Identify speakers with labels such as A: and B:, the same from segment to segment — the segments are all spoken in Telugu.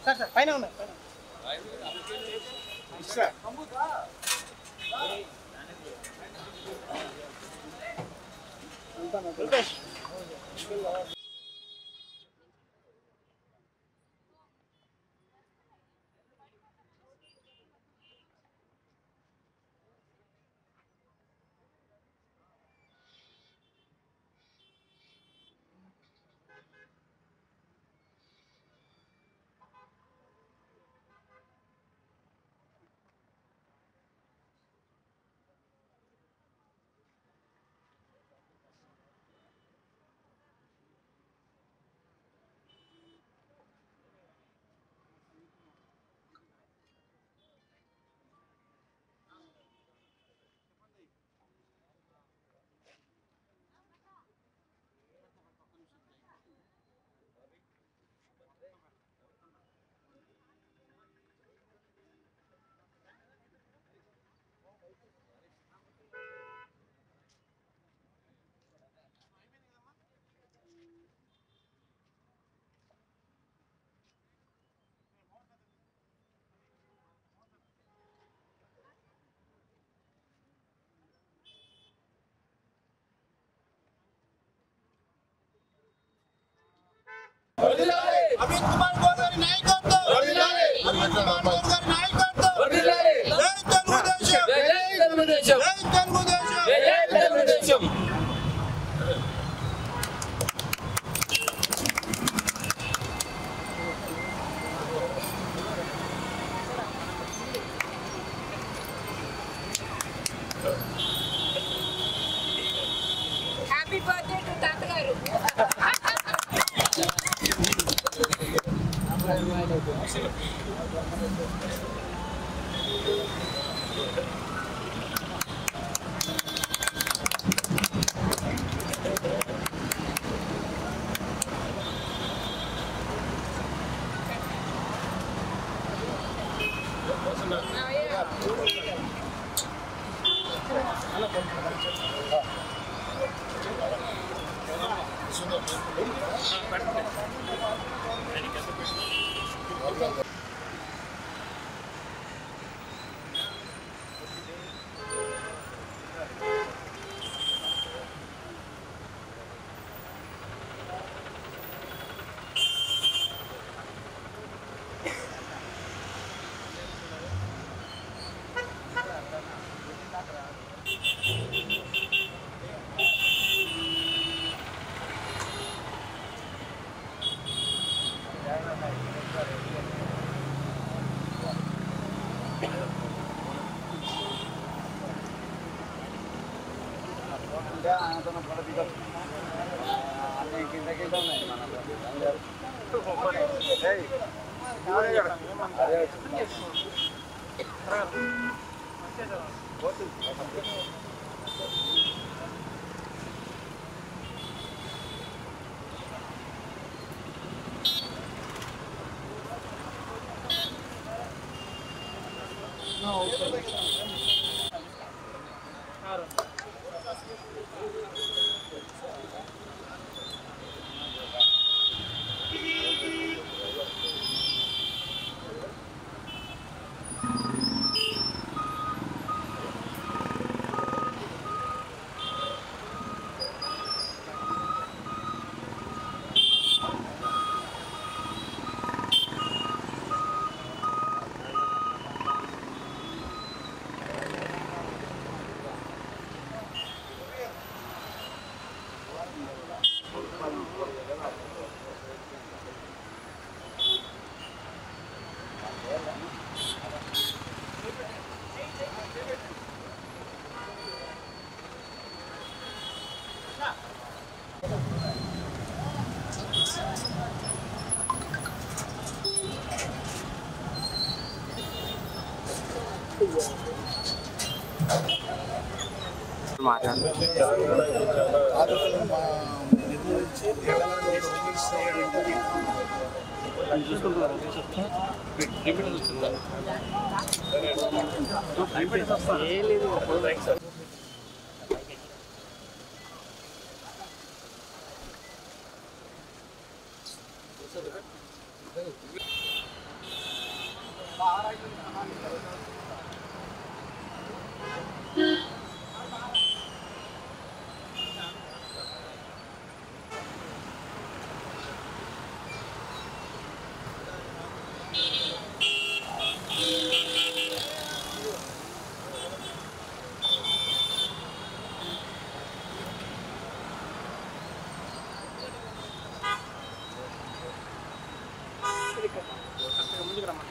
A: సార్ పైన ఉన్నాయి
B: अमित कुमार गौड़ गारी नायकत्व अमित कुमार गौड़ गारी नायकत्व जय తెలుగుదేశం
C: హ్యాపీ బర్త్డే టు తాతగారు
A: ముందుకు రమ్మన్నా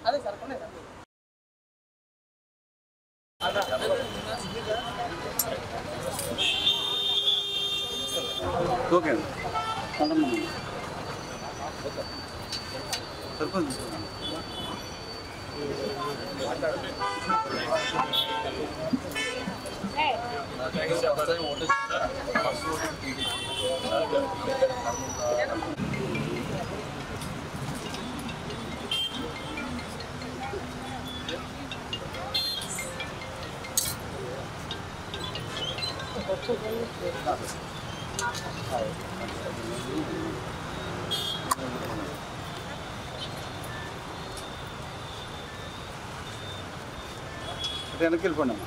A: అదే సార్ కొనే సార్
D: ఓకే సర్పంచ్ వెనక్కి వెళ్ళిపోండి అమ్మా.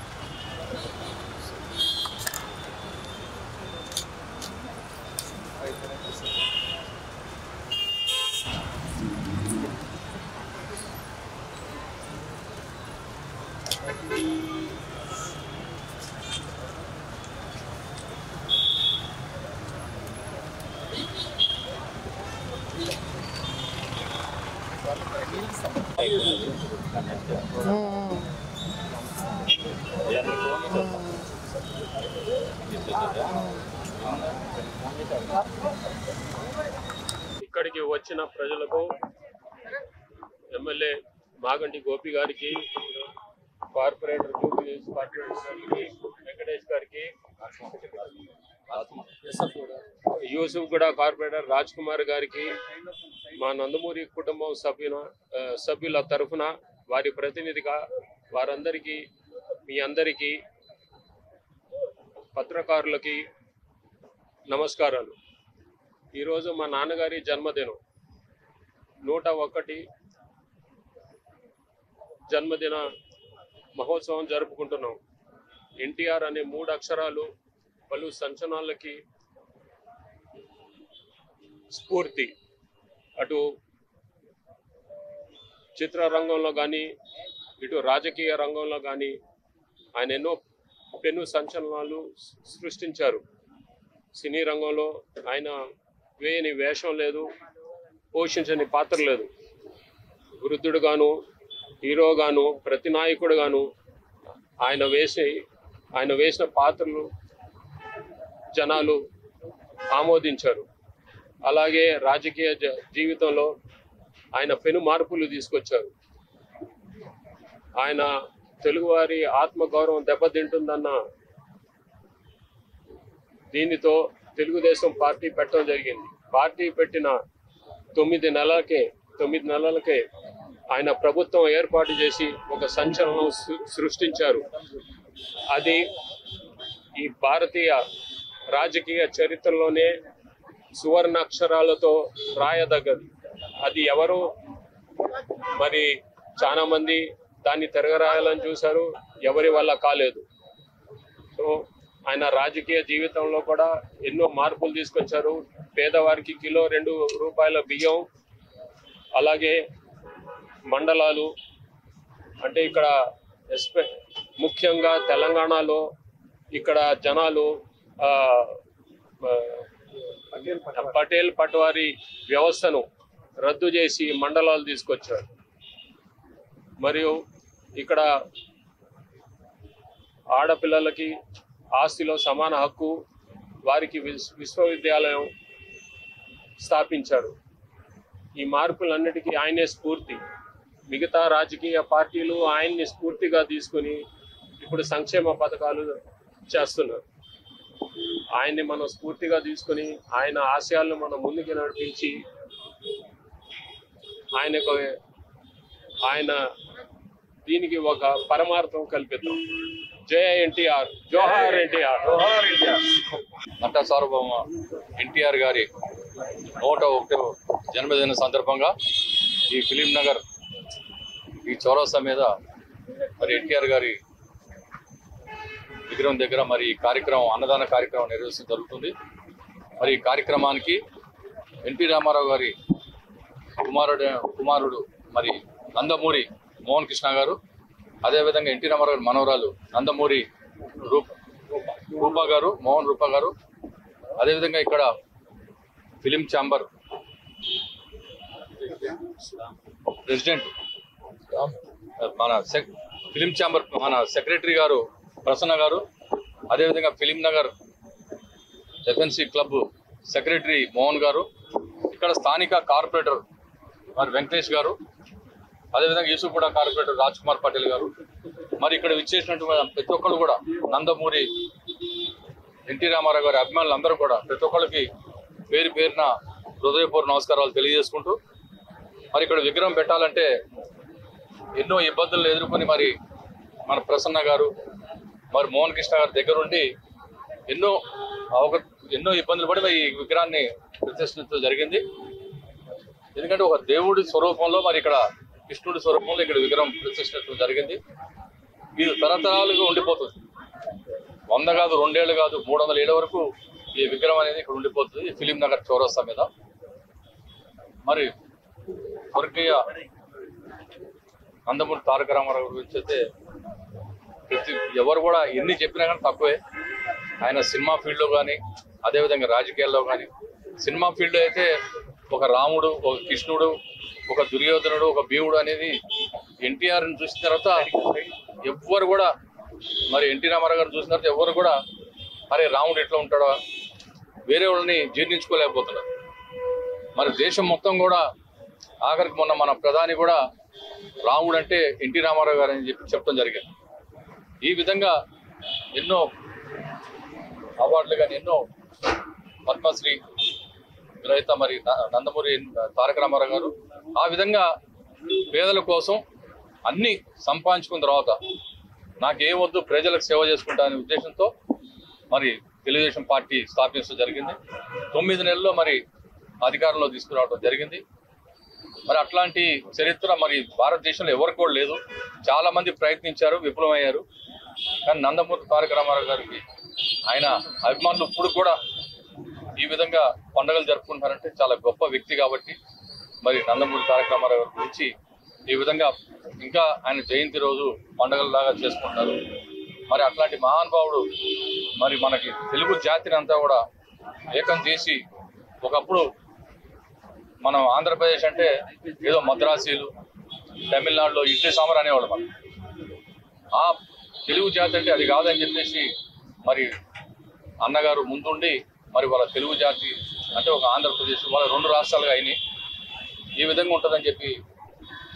E: ఇక్కడికి వచ్చిన ప్రజలకు ఎమ్మెల్యే మాగంటి గోపి గారికి, కార్పొరేటర్ వెంకటేష్ గారికి, యూసుఫ్ గూడ కార్పొరేటర్ రాజ్ కుమార్ గారికి, మా నందమూరి కుటుంబం సభ్యుల తరఫున వారి ప్రతినిధిగా వారందరికీ, మీ అందరికీ, పత్రకారులకి నమస్కారాలు. ఈరోజు మా నాన్నగారి జన్మదినం, 101 జన్మదిన మహోత్సవం జరుపుకుంటున్నాం. ఎన్టీఆర్ అనే 3 అక్షరాలు పలు సంచలనాలకి స్ఫూర్తి. అటు చిత్రరంగంలో కానీ, ఇటు రాజకీయ రంగంలో కానీ ఆయన ఎన్నో పెను సంచలనాలు సృష్టించారు. సినీ రంగంలో ఆయన వేయని వేషం లేదు, పోషించని పాత్ర లేదు. వృద్ధుడుగాను, హీరోగాను, ప్రతి నాయకుడుగాను ఆయన వేసిన పాత్రలు జనాలు ఆమోదించారు. అలాగే రాజకీయ జీవితంలో ఆయన పెను మార్పులు తీసుకొచ్చారు. ఆయన తెలుగువారి ఆత్మగౌరవం దెబ్బతింటుందన్న దీనితో తెలుగుదేశం పార్టీ పెట్టడం జరిగింది. పార్టీ పెట్టిన 9 నెలలకే ఆయన ప్రభుత్వం ఏర్పాటు చేసి ఒక సంచలనం సృష్టించారు. అది ఈ భారతీయ రాజకీయ చరిత్రలోనే సువర్ణ అక్షరాలతో రాయదగ్గది. అది ఎవరు మరి చాలా మంది దాన్ని తిరగరాయాలని చూశారు, ఎవరి వల్ల కాలేదు. సో ఆయన రాజకీయ జీవితంలో కూడా ఎన్నో మార్పులు తీసుకొచ్చారు. పేదవారికి కిలో 2 రూపాయల బియ్యం, అలాగే మండలాలు, అంటే ఇక్కడ ముఖ్యంగా తెలంగాణలో ఇక్కడ జనాలు పటేల్ పట్వారీ వ్యవస్థను రద్దు చేసి మండలాలు తీసుకొచ్చారు. మరియు ఇక్కడ ఆడపిల్లలకి ఆస్తిలో సమాన హక్కు, వారికి విశ్వవిద్యాలయం స్థాపించారు. ఈ మార్పులన్నిటికీ ఆయనే స్ఫూర్తి. మిగతా రాజకీయ పార్టీలు ఆయన్ని స్ఫూర్తిగా తీసుకుని ఇప్పుడు సంక్షేమ పథకాలు చేస్తున్నారు. ఆయన్ని మనం స్ఫూర్తిగా తీసుకుని ఆయన ఆశయాలను మనం ముందుకు నడిపించి ఆయన దీనికి ఒక పరమార్థం కల్పిద్దాం. జై ఎన్టీఆర్, జోహార్ ఎన్టీఆర్.
D: నట సార్వభౌమ ఎన్టీఆర్ గారి 101వ జన్మదిన సందర్భంగా ఈ ఫిలిం నగర్ ఈ చౌరస్తా మీద మరి ఎన్టీఆర్ గారి విగ్రహం దగ్గర మరి ఈ కార్యక్రమం, అన్నదాన కార్యక్రమం నిర్వహించడం జరుగుతుంది. మరి ఈ కార్యక్రమానికి ఎన్టీ రామారావు గారి కుమారుడు మరి నందమూరి మోహన్ కృష్ణ గారు, అదేవిధంగా ఎన్టీ రామారావు గారి మనవరాలు నందమూరి రూపా గారు, మోహన్ రూపా గారు, అదేవిధంగా ఇక్కడ ఫిలిం ఛాంబర్ ప్రెసిడెంట్ మన ఫిలిం ఛాంబర్ మన సెక్రటరీ గారు ప్రసన్న గారు, అదేవిధంగా film Nagar FNC club secretary Mohan గారు, ఇక్కడ స్థానిక కార్పొరేటర్ మరి వెంకటేష్ గారు, అదేవిధంగా యూసుఫ్గూడ కార్పొరేటర్ రాజ్ కుమార్ పటేల్ గారు, మరి ఇక్కడ విచ్చేసినటువంటి ప్రతి ఒక్కరు కూడా నందమూరి ఎన్టీ రామారావు గారి అభిమానులు అందరూ కూడా ప్రతి ఒక్కరికి పేరు పేరున హృదయపూర్వక నమస్కారాలు తెలియజేసుకుంటూ, మరి ఇక్కడ విగ్రహం పెట్టాలంటే ఎన్నో ఇబ్బందులు ఎదుర్కొని మరి మన ప్రసన్న గారు మరి మోహన్ కృష్ణ గారి దగ్గరుండి ఎన్నో ఇబ్బందులు పడి మరి ఈ విగ్రహాన్ని ప్రతిష్ఠించడం జరిగింది. ఎందుకంటే ఒక దేవుడి స్వరూపంలో మరి ఇక్కడ కృష్ణుడి స్వరూపంలో ఇక్కడ విగ్రహం ప్రతిష్ఠించడం జరిగింది. ఇది తరతరాలుగా ఉండిపోతుంది. 100 కాదు, 2 ఏళ్ళు కాదు, 300 ఏళ్ళ వరకు ఈ విగ్రహం అనేది ఇక్కడ ఉండిపోతుంది. ఈ ఫిలిం నగర్ చౌరస్తా మీద మరి స్వర్గీయ నందమూరి తారక రామారావు గురించి అయితే ఎవరు కూడా ఎన్ని చెప్పినా కానీ తక్కువే. ఆయన సినిమా ఫీల్డ్లో కానీ, అదేవిధంగా రాజకీయాల్లో కానీ, సినిమా ఫీల్డ్లో అయితే ఒక రాముడు, ఒక కృష్ణుడు, ఒక దుర్యోధనుడు, ఒక భీముడు అనేది ఎన్టీఆర్ని చూసిన తర్వాత ఎవ్వరు కూడా మరి ఎన్టీ రామారావు గారిని చూసిన తర్వాత ఎవరు కూడా అరే రాముడు ఎట్లా ఉంటాడో వేరే వాళ్ళని జీర్ణించుకోలేకపోతున్నారు. మరి దేశం మొత్తం కూడా ఆఖరికి మొన్న మన ప్రధాని కూడా రాముడు అంటే ఎన్టీ రామారావు గారు అని చెప్పడం జరిగింది. ఈ విధంగా ఎన్నో అవార్డులు కానీ, ఎన్నో పద్మశ్రీ గ్రహీత మరి నందమూరి తారక రామారావు గారు ఆ విధంగా పేదల కోసం అన్ని సంపాదించుకున్న తర్వాత నాకేమొద్దు ప్రజలకు సేవ చేసుకుంటా అనే ఉద్దేశంతో మరి తెలుగుదేశం పార్టీ స్థాపించడం జరిగింది. 9 నెలల్లో మరి అధికారంలో తీసుకురావడం జరిగింది. మరి అట్లాంటి చరిత్ర మరి భారతదేశంలో ఎవరికి కూడా లేదు. చాలా మంది ప్రయత్నించారు, విఫలమయ్యారు. కానీ నందమూరి తారక రామారావు గారికి ఆయన అభిమానులు ఇప్పుడు కూడా ఈ విధంగా పండుగలు జరుపుకుంటారంటే చాలా గొప్ప వ్యక్తి కాబట్టి మరి నందమూరి తారక రామారావు గారి గురించి ఈ విధంగా ఇంకా ఆయన జయంతి రోజు పండుగలలాగా చేసుకుంటారు. మరి అట్లాంటి మహానుభావుడు మరి మనకి తెలుగు జాతిని అంతా కూడా ఏకం చేసి, ఒకప్పుడు మనం ఆంధ్రప్రదేశ్ అంటే ఏదో మద్రాసీలు, తమిళనాడులో ఇడ్లీ సాంబార్ అనేవాళ్ళు. మనం ఆ తెలుగు జాతి అంటే అది కాదని చెప్పేసి మరి అన్నగారు ముందుండి మరి వాళ్ళ తెలుగు జాతి అంటే ఒక ఆంధ్రప్రదేశ్ వాళ్ళ 2 రాష్ట్రాలుగా అయినాయి. ఈ విధంగా ఉంటుందని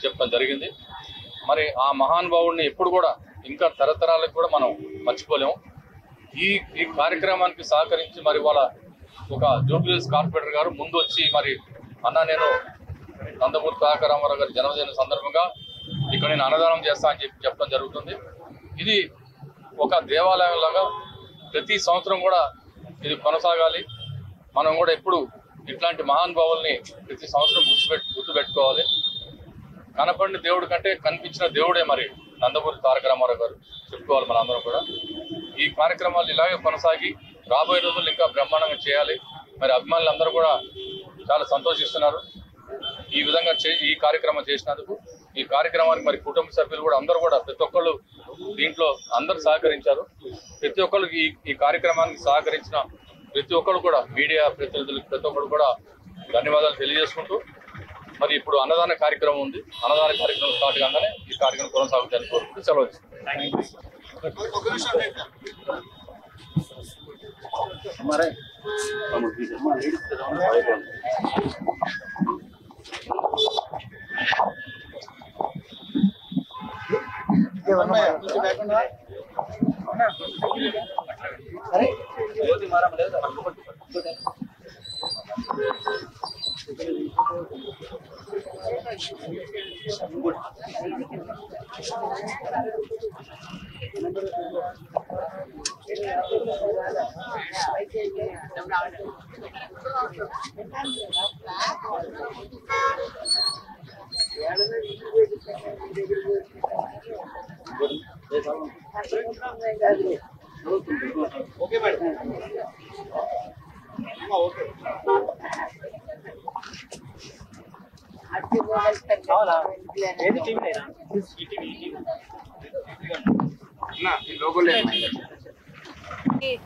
D: చెప్పడం జరిగింది. మరి ఆ మహానుభావుడిని ఎప్పుడు కూడా ఇంకా తరతరాలకు కూడా మనం మర్చిపోలేము. ఈ కార్యక్రమానికి సహకరించి మరి వాళ్ళ ఒక జూబ్లీహిల్స్ కార్పొరేటర్ గారు ముందు వచ్చి మరి అన్న నేను నందమూరి తారక రామారావు గారి జన్మదిన సందర్భంగా ఇక్కడ నేను అన్నదానం చేస్తా అని చెప్పడం జరుగుతుంది. ఇది ఒక దేవాలయం లాగా ప్రతి సంవత్సరం కూడా ఇది కొనసాగాలి. మనం కూడా ఎప్పుడు ఇట్లాంటి మహానుభావుల్ని ప్రతి సంవత్సరం గుర్తుపెట్టుకోవాలి. కనపడిన దేవుడి కంటే కనిపించిన దేవుడే మరి నందమూరి తారక రామారావు గారు చెప్పుకోవాలి మన అందరం కూడా. ఈ కార్యక్రమాలు ఇలాగే కొనసాగి రాబోయే రోజులు ఇంకా బ్రహ్మాండంగా చేయాలి. మరి అభిమానులందరూ కూడా చాలా సంతోషిస్తున్నారు ఈ విధంగా ఈ కార్యక్రమం చేసినందుకు. ఈ కార్యక్రమానికి మరి కుటుంబ సభ్యులు కూడా అందరూ కూడా ప్రతి ఒక్కళ్ళు దీంట్లో అందరూ సహకరించారు. ప్రతి ఒక్కళ్ళు ఈ కార్యక్రమానికి సహకరించిన ప్రతి ఒక్కరు కూడా మీడియా ప్రతినిధులకు ప్రతి ఒక్కరు కూడా ధన్యవాదాలు తెలియజేసుకుంటూ మరి ఇప్పుడు అన్నదాన కార్యక్రమం ఉంది. అన్నదాన కార్యక్రమం స్టార్ట్ కాగానే ఈ కార్యక్రమం కొనసాగుతాయని కోరుకుంటూ సెలవు
B: ఓకే మేడం. ఓకే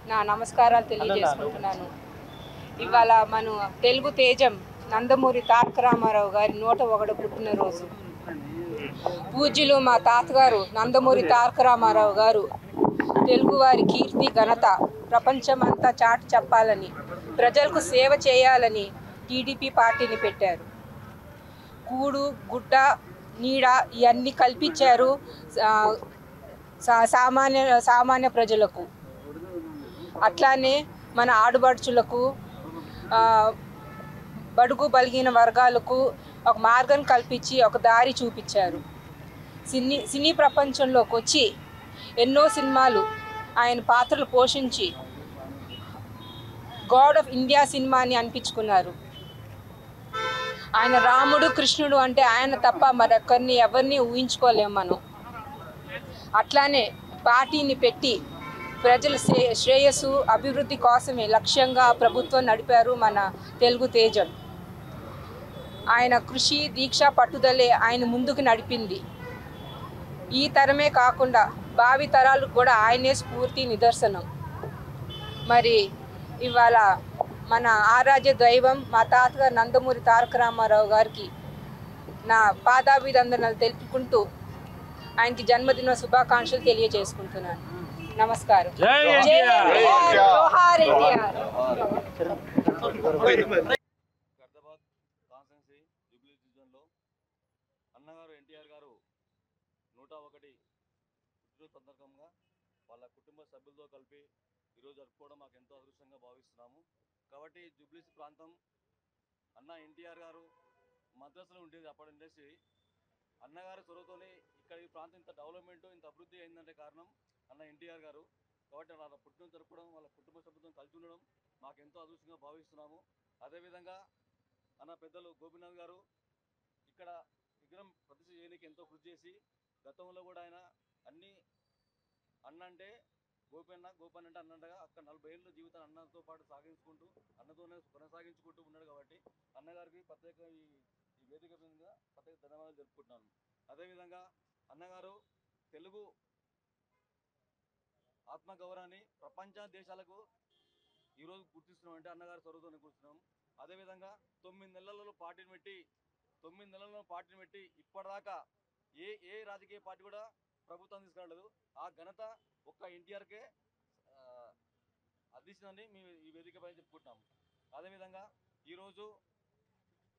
C: నా నమస్కారాలు తెలియజేసుకుంటున్నాను. ఇవాళ మన తెలుగు తేజం నందమూరి తారక రామారావు గారి 101వ పుట్టినరోజు. పూజ్యులు మా తాతగారు నందమూరి తారక రామారావు గారు తెలుగువారి కీర్తి ఘనత ప్రపంచమంతా చాటి చెప్పాలని, ప్రజలకు సేవ చేయాలని టీడీపీ పార్టీని పెట్టారు. కూడు గుడ్డ నీడ ఇవన్నీ కల్పించారు సామాన్య ప్రజలకు. అట్లానే మన ఆడబడుచులకు, బడుగు బలిగిన వర్గాలకు ఒక మార్గం కల్పించి ఒక దారి చూపించారు. సినీ ప్రపంచంలోకి వచ్చి ఎన్నో సినిమాలు ఆయన పాత్రలు పోషించి గాడ్ ఆఫ్ ఇండియా సినిమాని అనిపించుకున్నారు. ఆయన రాముడు కృష్ణుడు అంటే ఆయన తప్ప మరొకరిని ఎవరిని ఊహించుకోలేము మనం. అట్లానే పార్టీని పెట్టి ప్రజల శ్రేయస్సు అభివృద్ధి కోసమే లక్ష్యంగా ప్రభుత్వం నడిపారు మన తెలుగు తేజం. ఆయన కృషి దీక్ష పట్టుదలే ఆయన ముందుకు నడిపింది. ఈ తరమే కాకుండా భావి తరాలకు కూడా ఆయనే స్ఫూర్తి నిదర్శనం. మరి ఇవాళ మన ఆరాధ్య దైవం మా తాతగారు నందమూరి తారక రామారావు గారికి నా పాదాభివందనాలు తెలుపుకుంటూ ఆయనకి జన్మదిన శుభాకాంక్షలు తెలియజేసుకుంటున్నాను. నమస్కారం. జోహార్ ఎన్టీఆర్.
F: ఖైరతాబాద్ కాన్స్టిట్యున్సీ జూబ్లీ డివిజన్లో అన్నగారు ఎన్టీఆర్ గారు 101 పుట్టినరోజు సందర్భంగా వాళ్ళ కుటుంబ సభ్యులతో కలిపి ఈరోజు జరుపుకోవడం మాకు ఎంతో అదృష్టంగా భావిస్తున్నాము. కాబట్టి జూబ్లీస్ ప్రాంతం అన్న ఎన్టీఆర్ గారు మద్రాసులో ఉండేది అప్పటి ఇండస్ట్రీ. అన్నగారి చొరవతోనే ఇక్కడ ఈ ప్రాంతం ఇంత డెవలప్మెంట్ ఇంత అభివృద్ధి అయిందంటే కారణం అన్న ఎన్టీఆర్ గారు. కాబట్టి వాళ్ళ పుట్టినరోజు జరుపుకోవడం వాళ్ళ కుటుంబ సభ్యులతో కలిసి ఉండడం మాకు ఎంతో అదృష్టంగా భావిస్తున్నాము. అదేవిధంగా అన్న పెద్దలు గోపీనాథ్ గారు ఇక్కడ విగ్రహం ప్రతిష్ఠ చేయడానికి ఎంతో కృషి చేసి గతంలో కూడా ఆయన అన్ని అన్న అంటే గోపన్న అంటే అన్నంటగా అక్కడ 40 ఏళ్ళ జీవితాన్ని అన్నతో పాటు సాగించుకుంటూ అన్నతోనే కొనసాగించుకుంటూ ఉన్నాడు. కాబట్టి అన్నగారికి ప్రత్యేక ఈ వేదిక మీద ప్రత్యేక ధన్యవాదాలు జరుపుకుంటున్నాను. అదేవిధంగా అన్నగారు తెలుగు ఆత్మగౌరవాన్ని ప్రపంచ దేశాలకు ఈరోజు గుర్తిస్తున్నామంటే అన్నగారు చొరవతోనే గుర్తిస్తున్నాం. అదేవిధంగా 9 నెలల్లో పార్టీని పెట్టి ఇప్పటిదాకా ఏ రాజకీయ పార్టీ కూడా ప్రభుత్వం తీసుకురాలేదు. ఆ ఘనత ఒక్క ఎన్టీఆర్కే అందించిందని మేము ఈ వేదికపై చెప్పుకుంటున్నాం. అదేవిధంగా ఈరోజు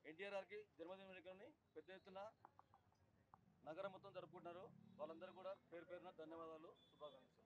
F: ఎన్టీఆర్ గారికి జన్మదిన వేడుకని పెద్ద ఎత్తున నగరం మొత్తం జరుపుకుంటున్నారు. వాళ్ళందరూ కూడా పేరు పేరున ధన్యవాదాలు, శుభాకాంక్షలు.